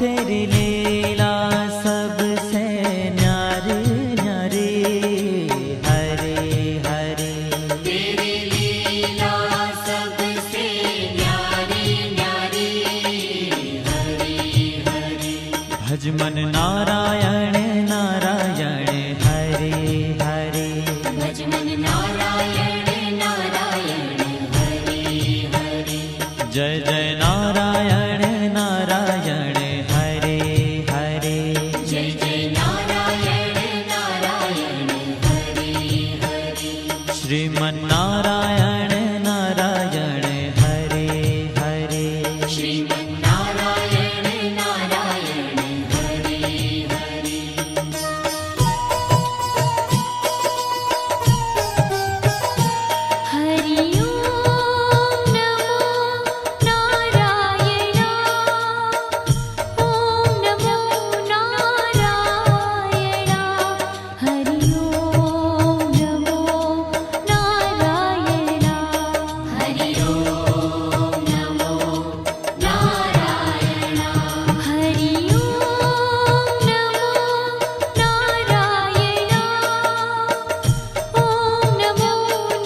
तेरी लीला सबसे न्यारी न्यारी, हरे हरे। तेरी लीला सबसे न्यारी न्यारी, हरे हरे। भज मन नारायण नारायण, हरे हरे। भज मन नारायण नारायण, हरे हरे। जय जय नारायण नारायण, हरे हरे। जय जय नारायण नारायण, हरे हरे। श्रीमन नारायण नारायण, हरे हरे। श्रीमन नारायण नारायण, हरे हरे। हरि ओम नमो नारायण। ओम नमो नारायण। हरि ओम नमो नारायण। हरि ओम नमो नारायण। हरि ओम नमो नारायण। ओम नमो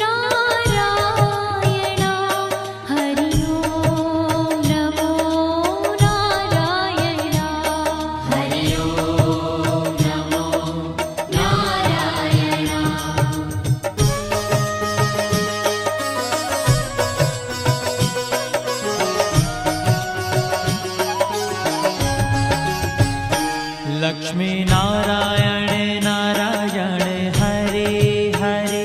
नारायण। हरि ओम नमो नारायण। हरि ओम नमो नारायण। लक्ष्मी नारायण नारायण, हरे हरे।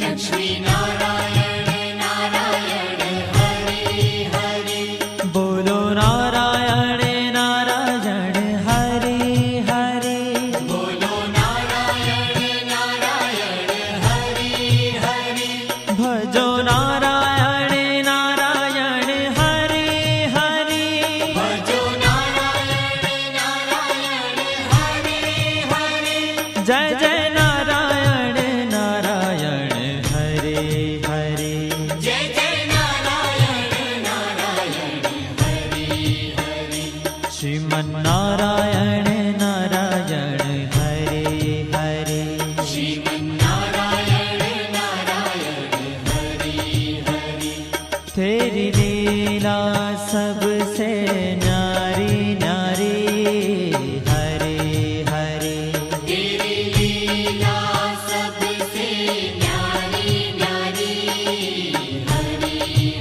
लक्ष्मी नारायण नारायण, हरे हरे। बोलो नारायण नारायण, हरे हरे। बोलो नारायण नारायण, हरे हरे। भजो नारायण नारायण, हरे हरे। भजो नारायण नारायण, हरे हरे। जय जय नारायण नारायण, हरे हरे। जय जय नारायण नारायण, हरे हरे। श्रीमन नारायण नारायण, हरे हरे। श्रीमन नारायण नारायण, हरे हरे। तेरी लीला सबसे न्यारी न्यारी, हरे हरे। तेरी लीला सबसे न्यारी न्यारी, हरे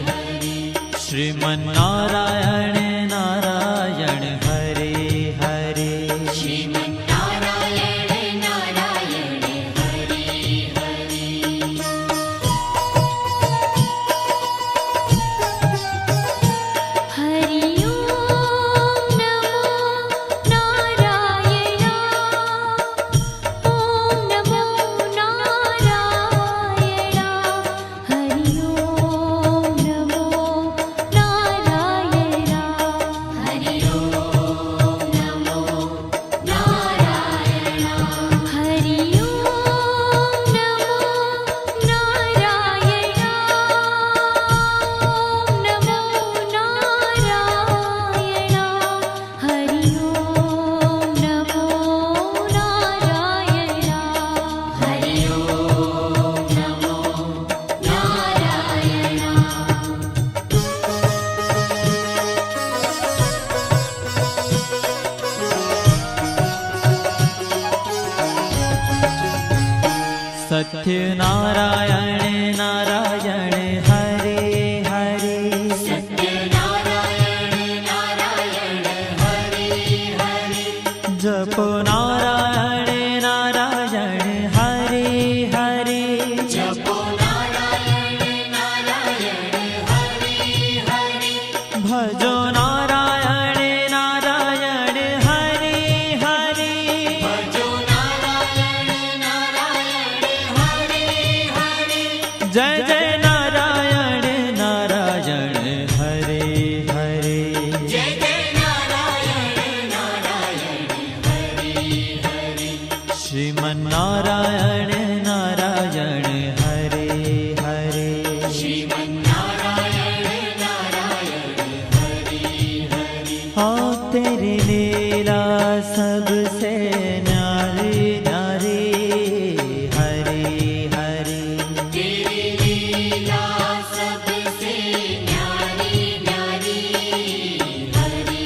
हरे। श्रीमन नारायण नारायण, हरे हरे। श्रीमन नारायण नारायण, हरे हरे। हरि ओम नमो नारायण। ओम नमो नारायण। हरि ओम नमो नारायण। हरि ओम नमो नारायण। हरि ओम नमो नारायण। ओम नमो नारायण। हरि ओम नमो नारायण। हरि ओम नमो सत्य नारायण नारायण, हरे हरे। सत्य नारायण नारायण, हरे हरे। जपो नारायण नारायण, हरे हरे। जपो नारायण नारायण, हरे हरे। भजो नारायण नारायण, हरे हरे। भजो नारायण नारायण, हरे हरे। जय जय नारायण नारायण, हरे हरे। जय जय नारायण नारायण, हरे हरे। श्रीमन नारायण नारायण, हरे हरे। श्रीमन नारायण नारायण, हरे ओ तेरी लीला सबसे न्यारी न्यारी हरि हरि तेरी लीला सबसे न्यारी न्यारी हरि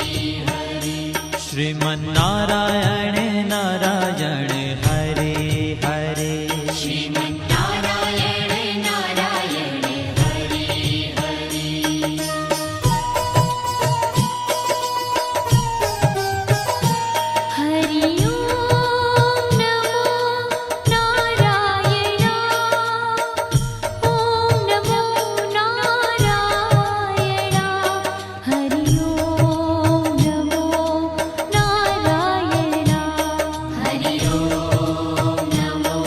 हरि श्रीमन्नारायण नारायण हरे हरे श्रीमन्नारायण नारायण हरि हरि हरि ओम नमो नारायण ओम नमो नारायण हरि ओम नमो नारायण हरि ओम नमो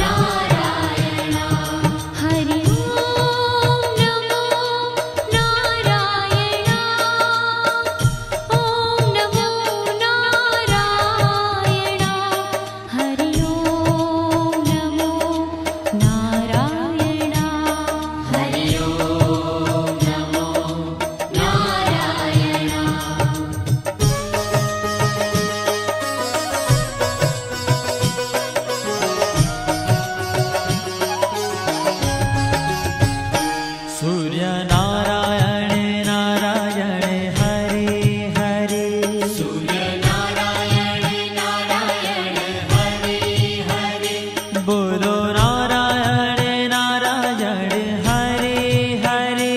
नारायण हरि ओम नमो नारायण ओम नमो नारायण हरि ओम नमो नारायण हरि ओम नमो नारायण सूर्य नारायण नारायण हरे हरे सूर्य नारायण नारायण हरि हरि बोलो नारायण नारायण हरे हरे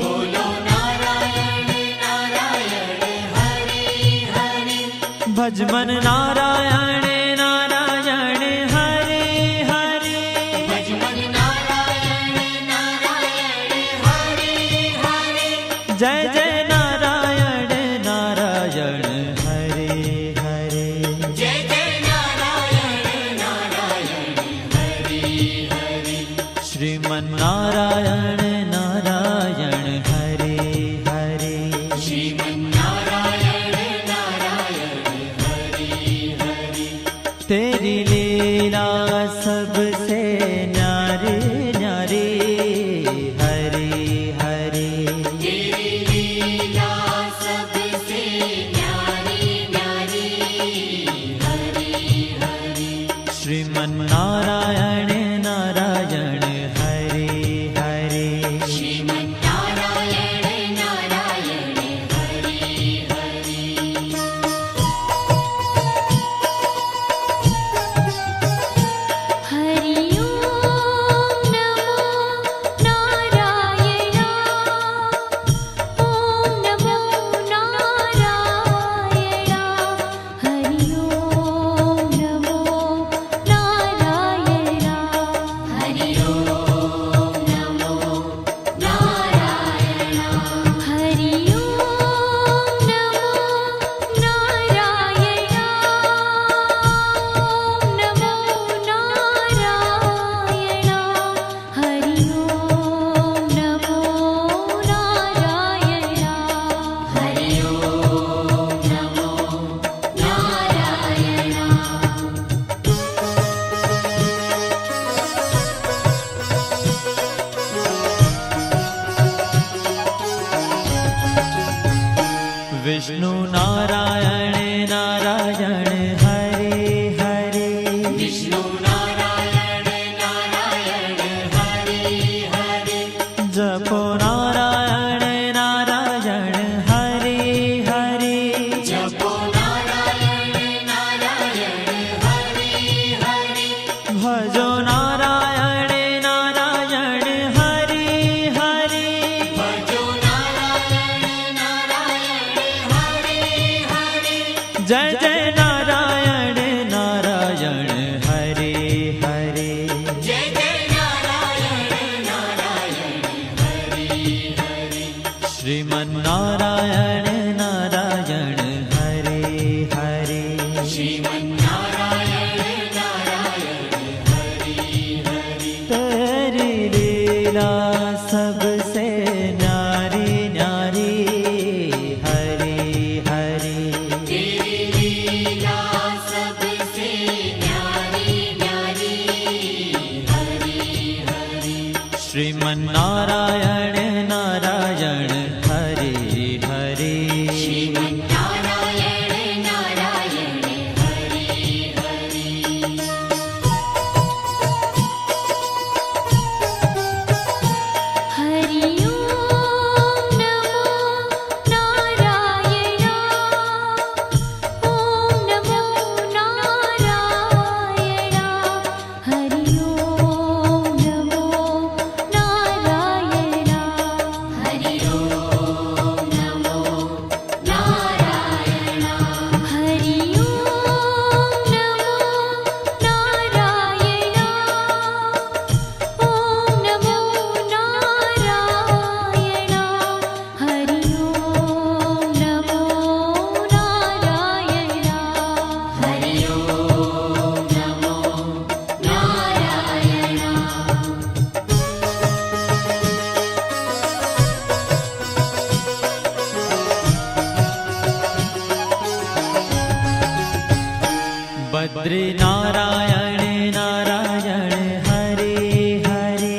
बोलो नारायण नारायण हरि हरि भजमन नारायण नारायण हरे हरे भजमन नारायण नारायण हरि हरि जय जय नारायण नारायण हरे हरे जय जय नारायण नारायण हरि हरि श्रीमन्नारायण नारायण हरे हरे श्रीमन्नारायण नारायण हरि हरि तेरी लीला सबसे न्यारी न्यारी हरे हरे तेरी लीला सबसे न्यारी न्यारी हरि हरि श्रीमन्नारायण नारायण हरे हरे श्रीमन्नारायण नारायण हरि हरि हरि ओम नमो नारायण ओम नमो नारायण हरि ओम नमो नारायण हरि ओम नमो नारायण हरि ओम नमो नारायण ओम नमो नारायण हरि ओम नमो नारायण हरि ओम नमो नारायण विष्णु नारायण नारायण हरे हरे विष्णु नारायण नारायण हरि हरि जपो नारायण नारायण हरे हरे जपो नारायण नारायण हरि हरि भजो नारायण नारायण हरे हरे भजो नारायण नारायण हरि हरि जय जय नारायण नारायण हरे हरे जय जय नारायण नारायण हरि हरि श्रीमन्नारायण नारायण हरे हरे श्रीमन्नारायण नारायण हरि हरि तेरी लीला सबसे न्यारी न्यारी हरे हरे तेरी लीला सबसे न्यारी न्यारी हरि हरि श्रीमन्नारायण नारायण हरे हरे बद्री नारायण नारायण हरे हरे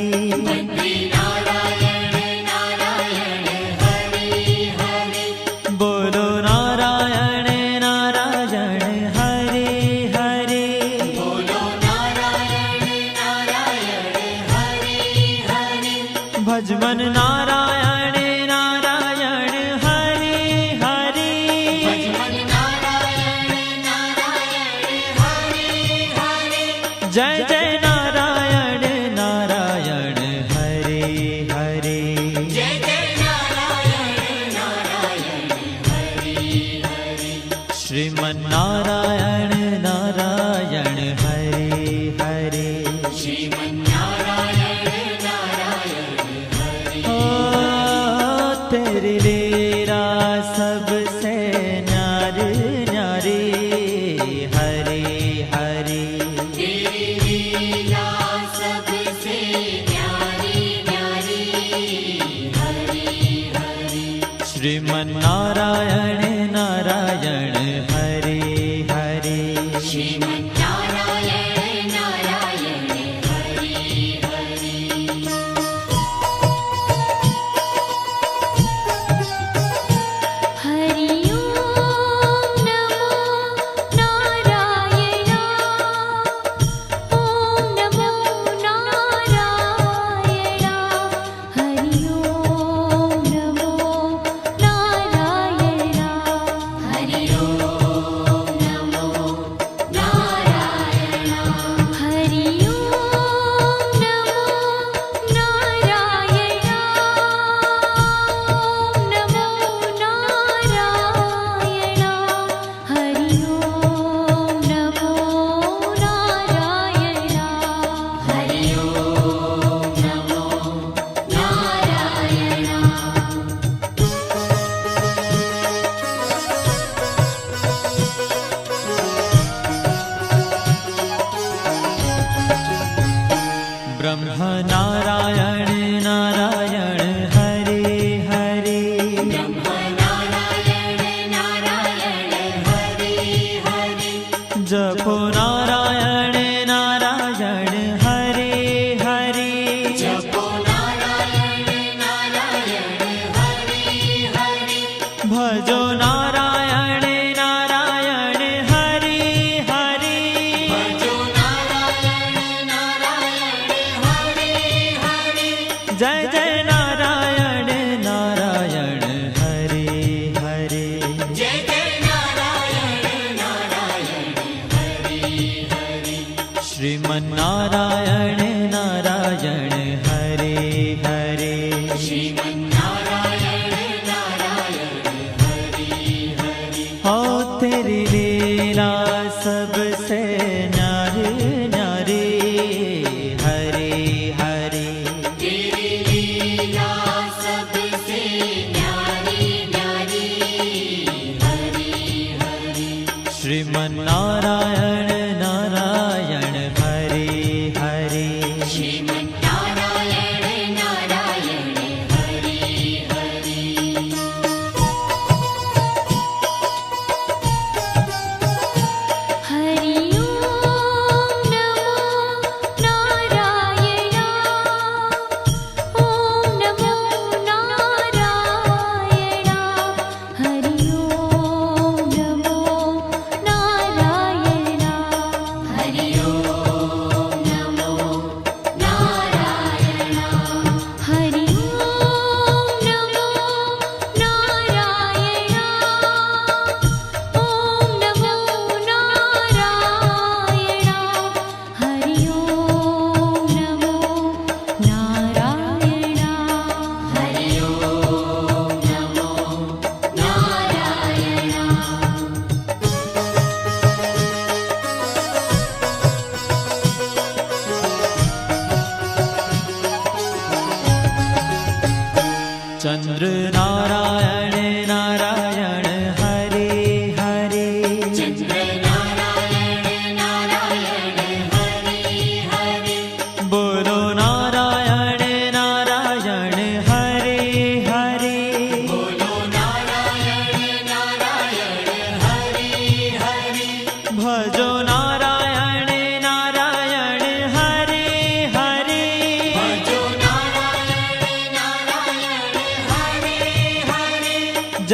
बद्री नारायण नारायण हरे हरे बोलो नारायण नारायण हरे हरे बोलो नारायण नारायण हरे हरे भजमन नारायण नारायण हरे हरे भजमन नारायण नारायण हरे हरे जय जय नारायण नारायण हरे हरे जय जय नारायण नारायण हरे हरे श्रीमन नारायण नारायण हरे हरे श्रीमन्नारायण नारायण हरे ओ तेरी लीला सबसे न्यारी न्यारी हरे हरे तेरी लीला सबसे न्यारी न्यारी हरे हरे श्रीमन नारायण नारायण हरे हरे श्रीमन्नारायण नारायण हरे हरे हरि ओम नमो नारायण ओम नमो नारायण हरि ओम नमो नारायण हरि ओम नमो नारायण हरि ओम नमो नारायण ओम नमो नारायण हरि ओम नमो नारायण हरि ओम नमो नारायण ब्रह्म नारायण नारायण हरे हरे ब्रह्म नारायण नारायण हरे हरे जपो नारायण नारायण हरे हरे जपो नारायण नारायण हरे हरे भजो नारायण नारायण हरे हरे भजो नारायण नारायण हरे हरे जय जय नारायण नारायण हरे हरे जय जय नारायण नारायण हरे हरे श्रीमन नारायण नारायण हरे हरे श्रीमन्नारायण नारायण हरे हरे हो तेरी लीला सबसे न्यारी न्यारी हरे हरे तेरी लीला सबसे न्यारी न्यारी हरे हरे श्रीमन नारायण नारायण हरे हरे श्रीमन्नारायण नारायण हरे हरे हरि ओम नमो नारायण ओम नमो नारायण हरि ओम नमो नारायण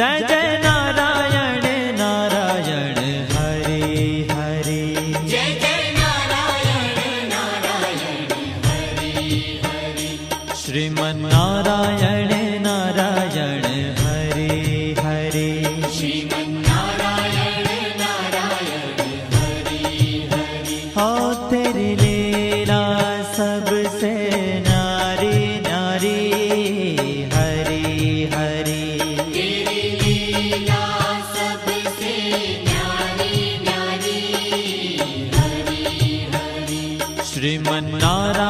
जय जय नारायण नारायण हरे हरे जय जय नारायण नारायण हरि हरि श्रीमन् नारायण नारायण हरे हरे श्रीमन्नारायण नारायण हरि हरि हो तेरी लीला सबसे न्यारी न्यारी हरी हरी तेरी लीला सबसे न्यारी न्यारी हरि हरि श्रीमन् नारायण